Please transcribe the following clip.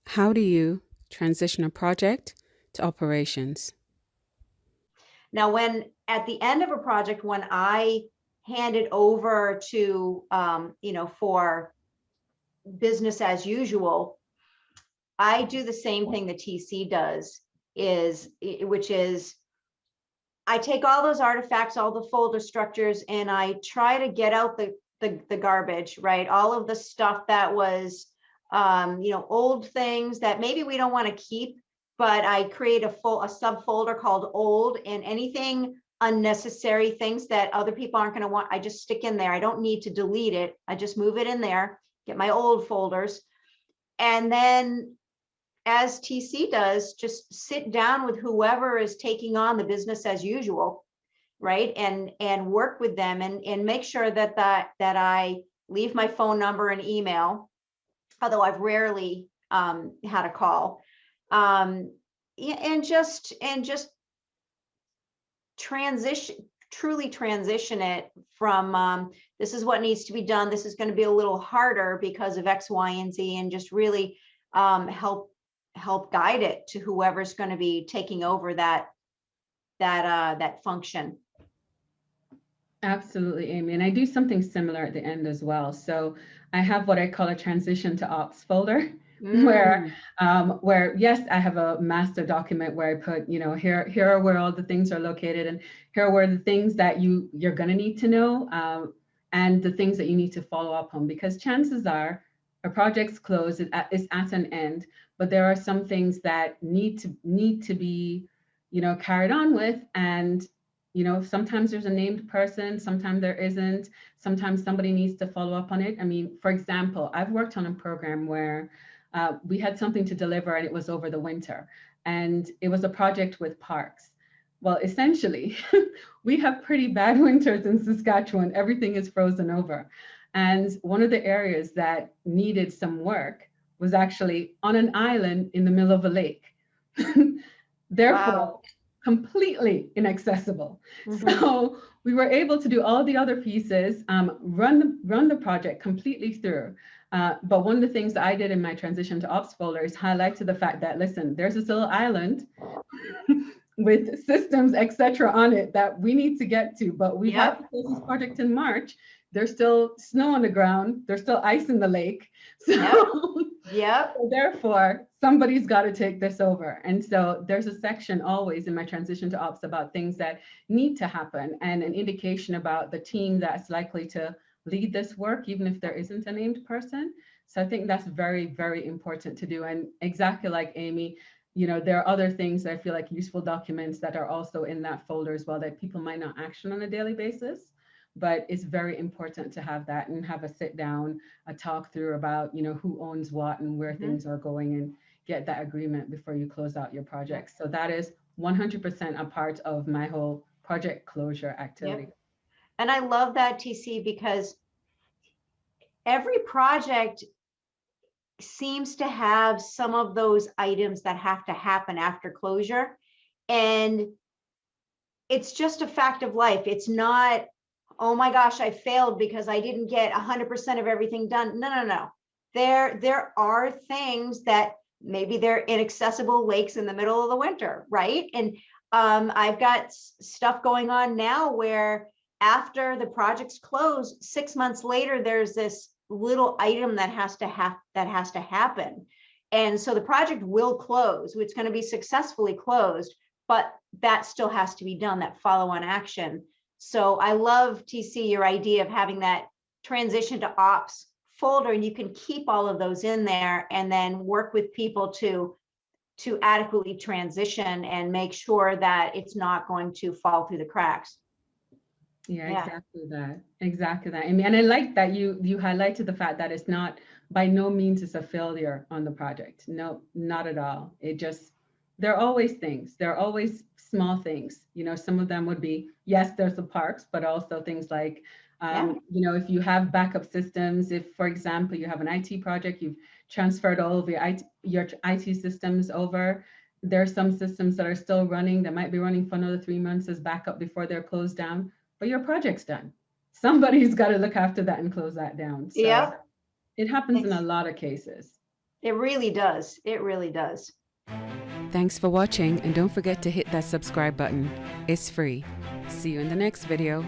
How do you transition a project to operations? Now, when at the end of a project, when I hand it over to, for business as usual, I do the same thing the TC does, which is I take all those artifacts, all the folder structures, and I try to get out the garbage, right? All of the stuff that was, old things that maybe we don't want to keep, but I create a subfolder called old, and anything unnecessary, things that other people aren't going to want, I just stick in there. I don't need to delete it. I just move it in there, get my old folders. And then, as TC does, just sit down with whoever is taking on the business as usual, right? And work with them and make sure that I leave my phone number and email, although I've rarely had a call. And just truly transition it from this is what needs to be done. This is going to be a little harder because of X, Y, and Z, and just really help guide it to whoever's going to be taking over that function. Absolutely, Amy. And I do something similar at the end as well. So I have what I call a transition to ops folder, where yes, I have a master document where I put, here are where all the things are located, and here are where the things that you're going to need to know, and the things that you need to follow up on, because chances are a project's closed, it's at an end, but there are some things that need to be, carried on with. And sometimes there's a named person, sometimes there isn't, sometimes somebody needs to follow up on it. I mean, for example, I've worked on a program where we had something to deliver and it was over the winter, and it was a project with parks. Well, essentially, we have pretty bad winters in Saskatchewan. Everything is frozen over. And one of the areas that needed some work was actually on an island in the middle of a lake. Therefore, Wow. completely inaccessible. So we were able to do all the other pieces, run the project completely through. But one of the things that I did in my transition to ops folder is highlight to the fact that, listen, there's this little island with systems, etc., on it that we need to get to, but we have to close this project in March. There's still snow on the ground. There's still ice in the lake. So, so therefore, somebody's got to take this over. And so there's a section always in my transition to ops about things that need to happen, and an indication about the team that's likely to lead this work, even if there isn't a named person. So I think that's very, very important to do. And exactly like Amy, there are other things that I feel like useful documents that are also in that folder as well that people might not action on a daily basis. But it's very important to have that and have a sit down, a talk through about, who owns what and where things are going, and get that agreement before you close out your project. So that is 100% a part of my whole project closure activity. Yep. And I love that, TC, because every project seems to have some of those items that have to happen after closure. And it's just a fact of life. It's not, oh my gosh, I failed because I didn't get 100% of everything done. No. There are things that maybe they're inaccessible lakes in the middle of the winter, right? And I've got stuff going on now where after the project's closed, 6 months later, there's this little item that has to happen. And so the project will close. It's going to be successfully closed, but that still has to be done, that follow-on action. So I love, TC, your idea of having that transition to ops folder, and you can keep all of those in there and then work with people to adequately transition and make sure that it's not going to fall through the cracks. Yeah, exactly that. And I like that you highlighted the fact that it's not, by no means it's a failure on the project. No, not at all. There are always things. There are always small things. Some of them would be, yes, there's the parks, but also things like, if you have backup systems, if, for example, you have an IT project, you've transferred all of your IT systems over. There are some systems that are still running, that might be running for another 3 months as backup before they're closed down, but your project's done. Somebody's got to look after that and close that down. So it happens in a lot of cases. It really does. It really does. Thanks for watching, and don't forget to hit that subscribe button. It's free. See you in the next video.